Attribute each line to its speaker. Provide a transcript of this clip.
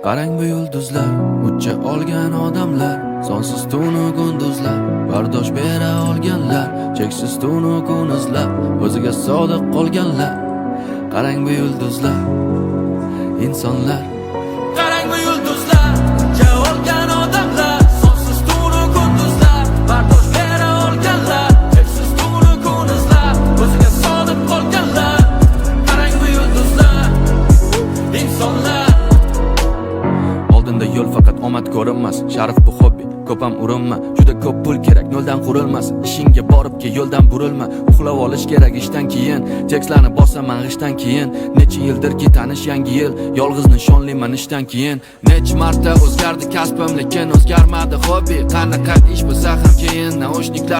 Speaker 1: Qarang bu yulduzlar, ucha olgan odamlar, sonsiz tunu kunduzlar, bardosh bera olganlar, cheksiz tunu kunuzlar, o'ziga sodiq qolganlar. Qarang bu yulduzlar, insonlar. Qarang bu yulduzlar, ucha olgan odamlar, sonsiz tunu kunduzlar, bardosh bera olganlar, cheksiz tunu kunuzlar, o'ziga sodiq qolganlar. Qarang bu yulduzlar, insonlar. Oldinda yo'l faqat omad ko'rinmas, sharaf bu hobbi, ko'p ham urinma. Juda ko'p pul kerak, noldan qurilmas. Ishingga borib ke yo'ldan burilma. Uxlab olish kerak ishdan keyin, tekstlarni bosaman g'ishdan keyin. Necha yildirki tanish yangi yil, yolg'iz nishonliman ishdan keyin. Nech marta o'zgardi kasbim, lekin o'zgarmadi hobbi. Qanaqa ish bo'lsa ham keyin naushniklar